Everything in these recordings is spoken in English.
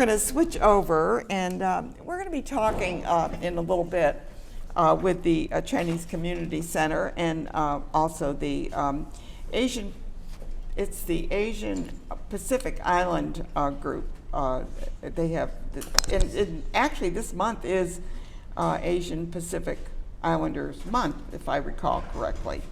going to switch over, and we're going to be talking in a little bit with the Chinese Community Center and also the Asian. It's the Asian Pacific Island group. They have, and actually this month is Asian Pacific Islanders Month, if I recall correctly.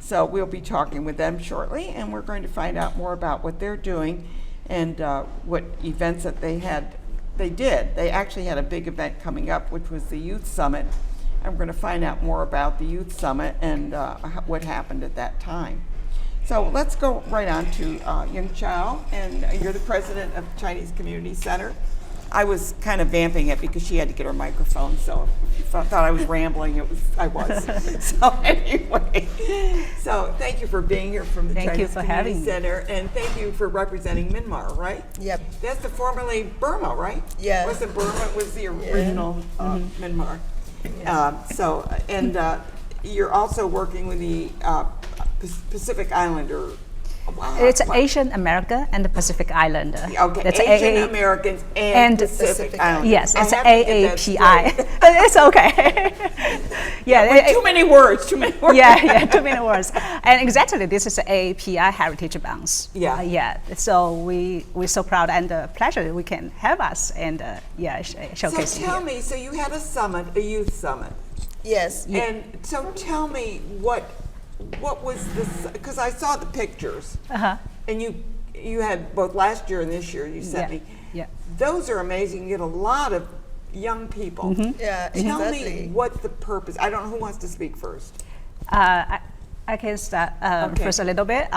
So we'll be talking with them shortly, and we're going to find out more about what they're doing and what events that they did. They actually had a big event coming up, which was the Youth Summit. And we're going to find out more about the Youth Summit and what happened at that time. So let's go right on to Yunxiao, and you're the president of Chinese Community Center. I was kind of vamping it because she had to get her microphone, so if you thought I was rambling, I was. So anyway, so thank you for being here from the Chinese Community Center, and thank you for representing Myanmar, right? Yep. That's the formerly Burma, right? Yeah. Wasn't Burma, it was the original Myanmar. You're also working with the Pacific Islander. Wow. It's Asian America and the Pacific Islander. Okay, it's Asian Americans and Pacific Islanders. Yes, it's AAPI. It's okay. Too many words. Yeah, too many words. And exactly, this is AAPI Heritage Bounce. Yeah. So we're so proud and pleasure that we can have us and showcase. So tell me, so you had a summit, a youth summit. Yes. And so tell me what was this? Because I saw the pictures, and you had both last year and this year. You sent me. Yeah. Those are amazing. You get a lot of young people. Yeah, Tell exactly. me what's the purpose. I don't know who wants to speak first. I can start first a little bit.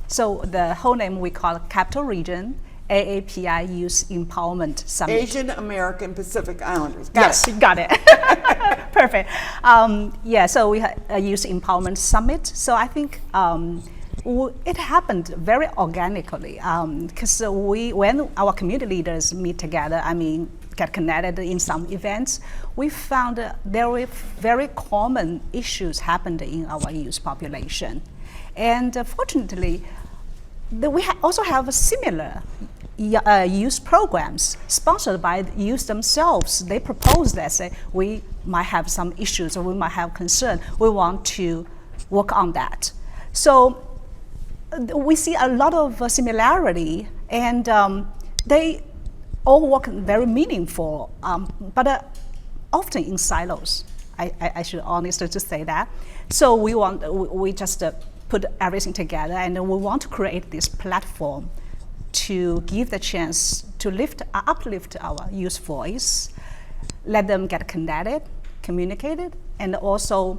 So the whole name we call Capital Region AAPI Youth Empowerment Summit. Asian American Pacific Islanders. Got it. Perfect. So we had a Youth Empowerment Summit. So I think it happened very organically because when our community leaders meet together, get connected in some events, we found there were very common issues happened in our youth population. And fortunately, we also have a similar youth programs sponsored by the youth themselves. They propose that, say, we might have some issues or we might have concern. We want to work on that. So we see a lot of similarity, and they all work very meaningful, but often in silos. I should honestly just say that. So we just put everything together, and we want to create this platform to give the chance to uplift our youth voice, let them get connected, communicated, and also,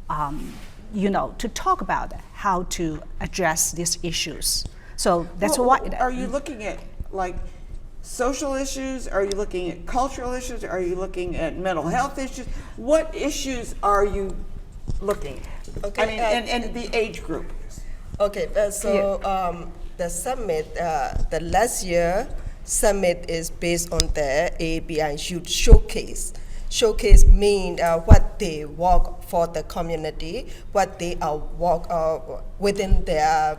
to talk about how to address these issues. So that's why. Are you looking at like social issues? Are you looking at cultural issues? Are you looking at mental health issues? What issues are you looking at? Okay, and the age group. Okay, the summit, the last year summit is based on the AAPI Youth Showcase. Showcase mean what they work for the community, what they work within their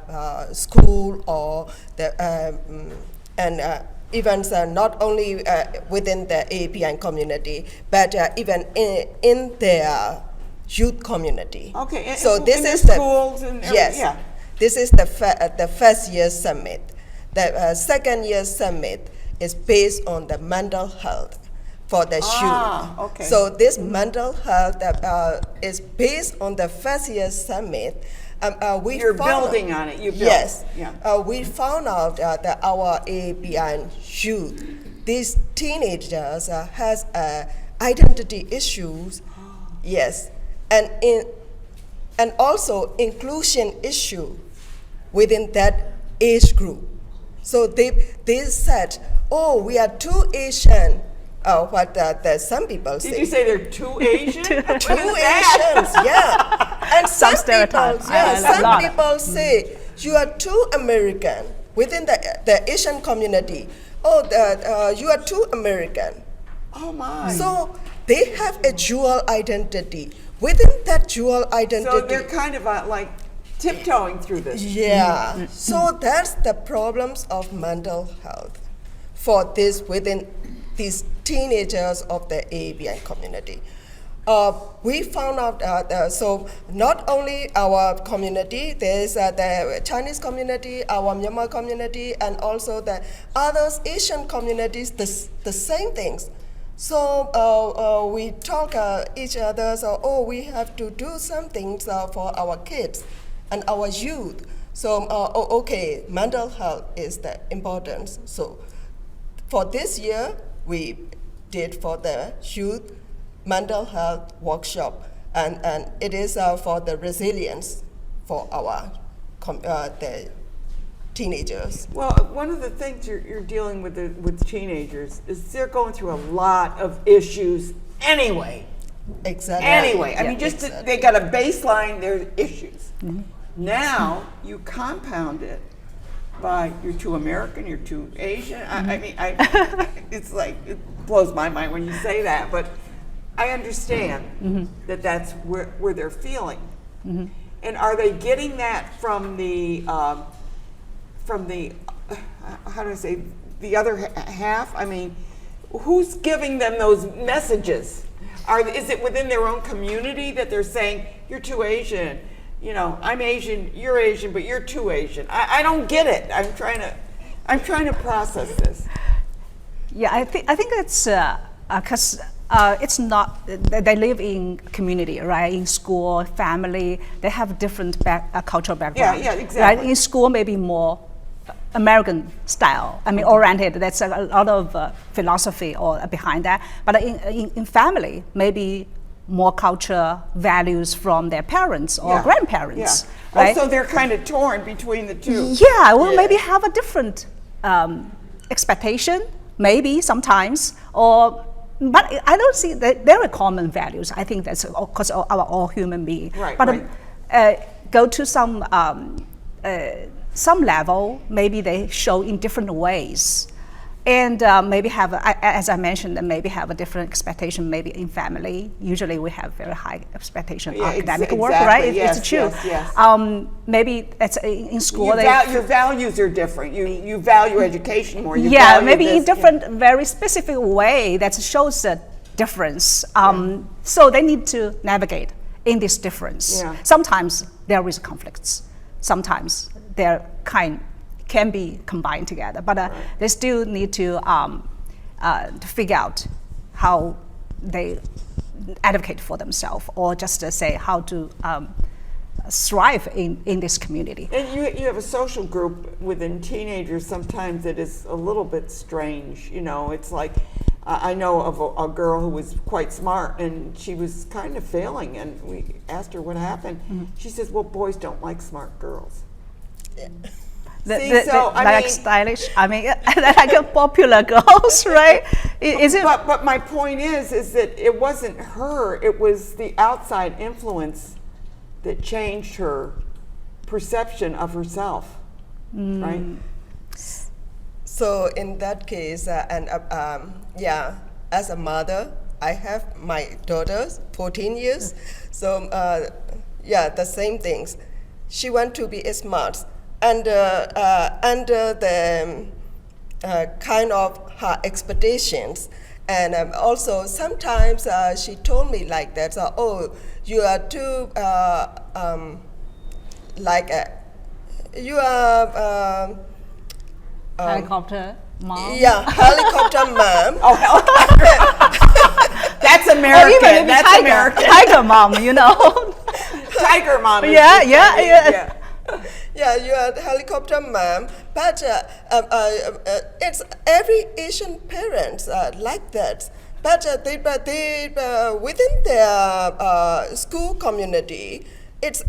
school or the events are not only within the AAPI community, but even in their youth community. Okay, so this is the schools and yes. Yeah. This is the first year summit. The second year summit is based on the mental health for the youth. Okay. So this mental health is based on the first year summit. You're building on it. Yes. Yeah. We found out that our AAPI youth, these teenagers has identity issues. Yes, and also inclusion issue within that age group. So they said, "Oh, we are too Asian." Some people say. Did you say they're too Asian? Two Asians, yeah. And some stereotypes. Some people say you are too American within the Asian community. Oh, you are too American. Oh my. So they have a dual identity. Within that dual identity. So they're kind of like tiptoeing through this. Yeah. So that's the problems of mental health for this within these teenagers of the AAPI community. We found out, so not only our community, there's the Chinese community, our Myanmar community, and also the others Asian communities, the same things. So we talk each other, so, oh, we have to do something for our kids and our youth. So, okay, mental health is the importance. So for this year, we did for the youth mental health workshop, and it is for the resilience for our the teenagers. Well, one of the things you're dealing with teenagers is they're going through a lot of issues anyway. Exactly. Anyway, I Yeah, mean, just exactly. they got a baseline, their issues. Now you compound it by you're too American, you're too Asian. I mean, it's like it blows my mind when you say that, but I understand that that's where they're feeling. And are they getting that from the how do I say, the other half? I mean, who's giving them those messages? Is it within their own community that they're saying, you're too Asian, you know, I'm Asian, you're Asian, but you're too Asian? I don't get it. I'm trying to process this. Yeah, I think it's because it's not, they live in community, right? In school, family, they have different cultural background. Yeah, exactly. Right? In school, maybe more American style, I mean, oriented. That's a lot of philosophy or behind that. But in family, maybe more culture values from their parents or grandparents. Yeah. Right? Oh, so they're kind of torn between the two. Yeah, well, maybe have a different expectation, maybe sometimes, but I don't see that there are common values. I think that's because our all human beings. Right, but go to some level, maybe they show in different ways, and maybe have, as I mentioned, maybe have a different expectation. Maybe in family, usually we have very high expectation of academic work, right? Yes, it's true. yes. Maybe it's in school. Your values are different. You value education more. You Yeah, value maybe this, in different, very specific way that shows a difference. So they need to navigate in this difference. Yeah. Sometimes there is conflicts. Sometimes they're can be combined together, but they still need to figure out how they advocate for themselves, or just say how to thrive in this community. And you have a social group within teenagers. Sometimes it is a little bit strange. You know, it's like I know of a girl who was quite smart, and she was kind of failing. And we asked her what happened. She says, "Well, boys don't like smart girls." Yeah. Like stylish. I mean, like popular girls, right? Is it? But my point is that it wasn't her. It was the outside influence that changed her perception of herself, right? So in that case, as a mother, I have my daughters, 14 years. So the same things. She wants to be smart, and under the kind of her expectations. And also sometimes she told me like that, oh, you are too, you are... Helicopter mom? Yeah, helicopter mom. Oh, helicopter. That's American. Or even That's tiger, American. tiger mom, you know. Tiger mom. Yeah. Yeah, you are helicopter mom, but it's every Asian parents like that. But they within their school community, it's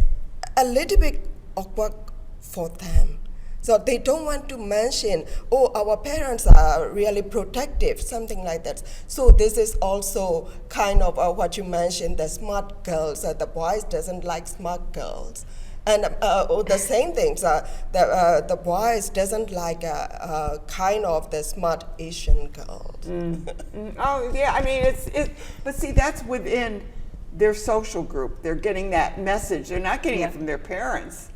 a little bit awkward for them. So they don't want to mention, oh, our parents are really protective, something like that. So this is also kind of what you mentioned, the smart girls. The boys doesn't like smart girls. And the same things, the boys doesn't like kind of the smart Asian girls. Oh, yeah, I mean, but see, that's within their social group. They're getting that message. They're not getting it from their parents.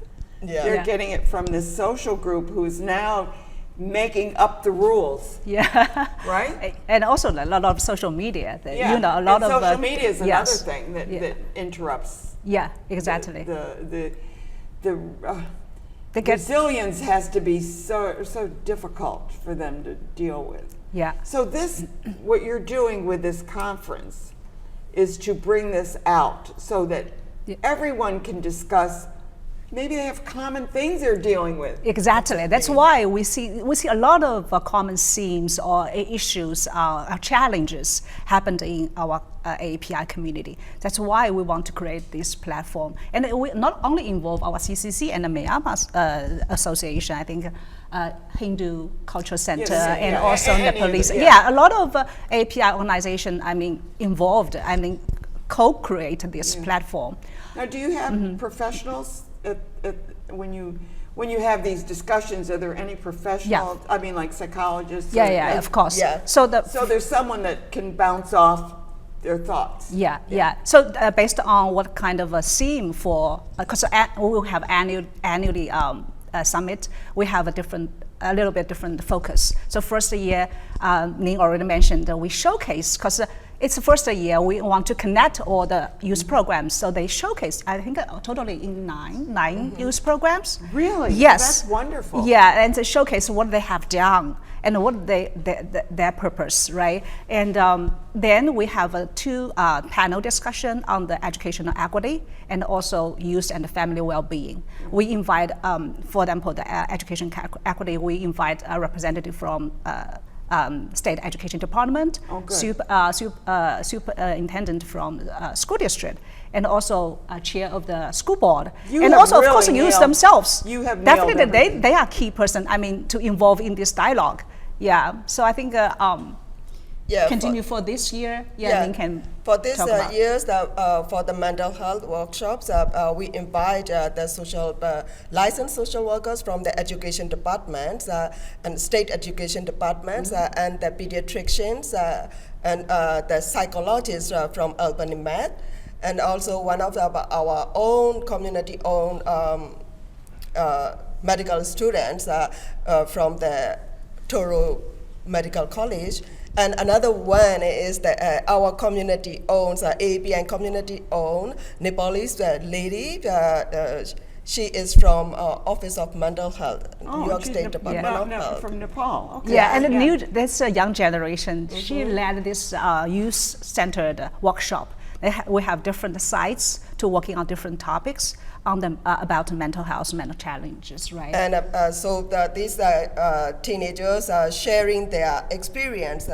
Yeah. They're getting it from this social group who's now making up the rules, Yeah. right? And also a lot of social media. That, Yeah. You know, a lot and of social media is another yes. thing that, Yeah. that interrupts Yeah, exactly. the They get, resilience has to be so difficult for them to deal with. yeah. So this, what you're doing with this conference, is to bring this out so that Yeah. everyone can discuss. Maybe they have common things they're dealing with. Exactly. That's why we see a lot of common themes or issues, challenges happened in our AAPI community. That's why we want to create this platform, and it will not only involve our CCC and the Myanmar Association. I think Hindu Cultural Center Yes, and yeah, also any the of the- police. yeah. Yeah, a lot of AAPI organization. Involved. Co-create this platform. Now, do you have professionals when you have these discussions? Are there any professionals? I mean, like psychologists. Yeah, or- yeah, of course. Yeah. So So there's someone that can bounce off their thoughts. Yeah. So based on what kind of a theme for, because we will have annually summit, we have a little bit different focus. So first year, Hnin already mentioned, we showcase, because it's the first year we want to connect all the youth programs. So they showcase, I think totally in nine youth programs. Really? Yes. That's wonderful. Yeah, and to showcase what they have done and what their purpose, right? And then we have two panel discussion on the educational equity and also youth and family well-being. We invite, for example, the education equity, we invite a representative from State Education Department, superintendent from school district, and also chair of the school board, and have also of course really youth nailed- themselves. you have nailed Definitely everything. they are key person. To involve in this dialogue. Yeah. So I think Yeah, continue for this year. Yeah, Hnin can for this talk about. years, for the mental health workshops, we invite the licensed social workers from the education departments and state education departments and the pediatricians and the psychologists from Albany Med, and also one of our own community-owned medical students from the Toro Medical College. And another one is that our community owns, AAPI and community owned Nepalese lady. She is from Office of Mental Health, New York she's State Department of Health. from Nepal. Okay. Yeah, and this young generation, she led this youth-centered workshop. We have different sites to working on different topics on them about mental health, mental challenges, right? And these teenagers are sharing their experience,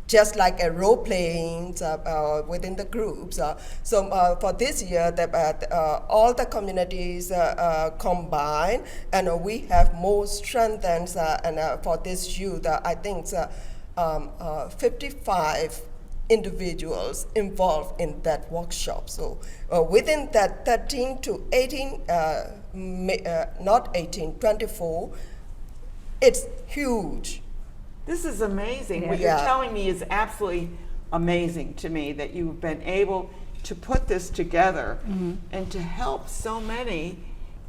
just like a role playing within the groups. So for this year, all the communities combine, and we have more strengthened. And for this youth, I think 55 individuals involved in that workshop. So within that 13 to 18, not 18, 24, it's huge. This is amazing. What Yeah. you're telling me is absolutely amazing to me, that you've been able to put this together and to help so many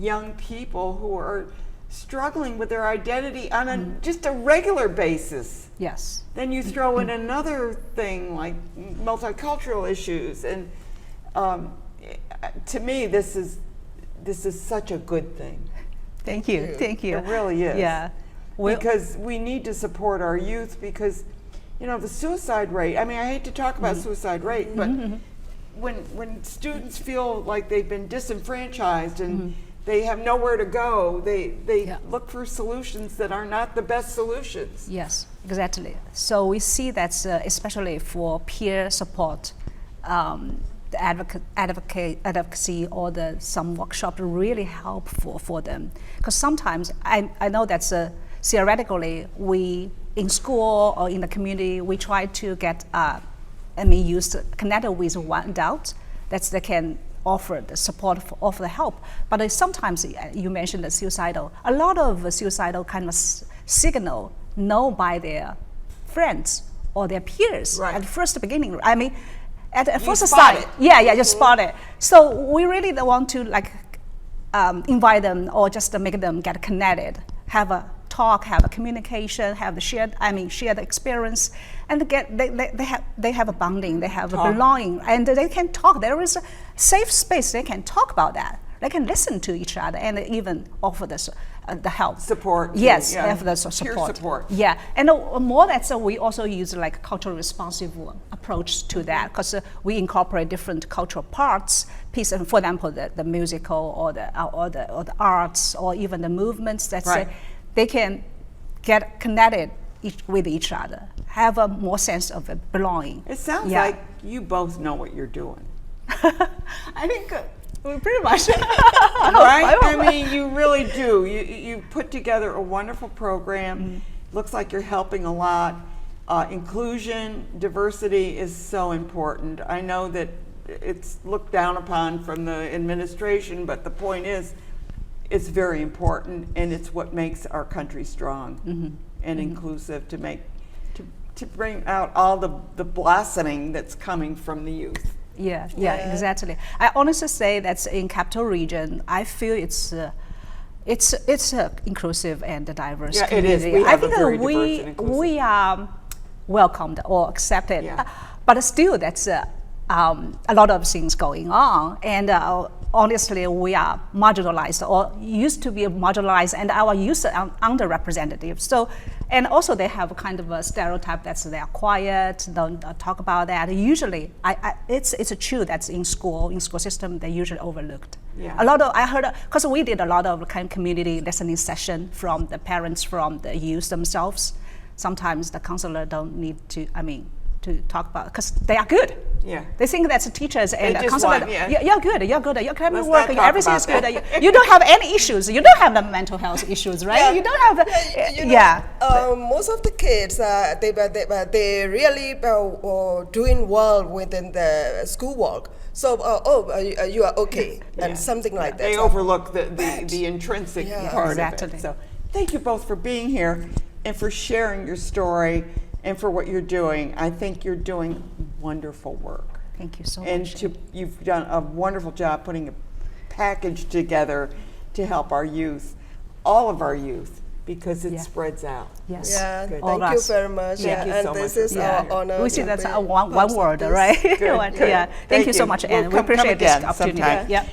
young people who are struggling with their identity on just a regular basis. Yes. Then you throw in another thing like multicultural issues, and to me, this is such a good thing. Thank you. Thank you. It really is. Yeah. Because we need to support our youth, because the suicide rate, I hate to talk about suicide rate, but when students feel like they've been disenfranchised and they have nowhere to go, they look for solutions that are not the best solutions. Yes, exactly. So we see that especially for peer support, the advocacy or some workshop really helpful for them. Because sometimes I know that's theoretically we in school or in the community we try to get connected with one adult that they can offer the support, offer the help. But sometimes you mentioned the suicidal. A lot of suicidal kind of signal known by their friends or their peers Right. at first beginning. At first spot sight, it. just spot it. So we really don't want to invite them or just make them get connected have a talk, have a communication, have the shared experience, and they have a bonding, they have a belonging, and they can talk. There is a safe space. They can talk about that. They can listen to each other and even offer the help. Support. Yes, yeah. offer the support. Peer support. Yeah, and more that, so we also use like culturally responsive approach to that, because we incorporate different cultural parts, for example, the musical or the arts or even the movements that they can get connected with each other, have a more sense of belonging. It sounds like you both know what you're doing. I think we pretty much. Right? I mean, you really do. You put together a wonderful program. Looks like you're helping a lot. Inclusion, diversity is so important. I know that it's looked down upon from the administration, but the point is, it's very important, and it's what makes our country strong and inclusive, to bring out all the blossoming that's coming from the youth. Yeah, exactly. I honestly say that in Capital Region, I feel it's inclusive and diverse. Yeah, community. it is. We have I think a very diverse and inclusive. we are welcomed or accepted, but still that's a lot of things going on, and honestly, we are marginalized or used to be marginalized, and our youth are underrepresented. So, and also they have kind of a stereotype that they are quiet, don't talk about that. Usually, it's true that's in school system, they usually overlooked. Yeah. I heard, because we did a lot of kind of community listening session from the parents, from the youth themselves. Sometimes the counselor don't need to talk about, because they are good. Yeah. They think that's teachers and They just counselor. want, You're good. Your academic Let's work, not talk everything is about good. that. You don't have any issues. You don't have the mental health issues, right? Yeah. You don't have the. Most of the kids, they really doing well within the schoolwork. So, you are okay, and something like that. They So, overlook the intrinsic part of Exactly. it. So, thank you both for being here and for sharing your story and for what you're doing. I think you're doing wonderful work. Thank you so And much. you've done a wonderful job putting a package together to help our youth, all of our youth, because it spreads out. Yes. Yeah, Good. All thank you us. very much. Thank you and so this much is for our being here. honor. We see to that's be one part of word, this. right? Good. Yeah. Thank you so you. much, We'll Anne. We come appreciate this again opportunity. sometime. Yeah.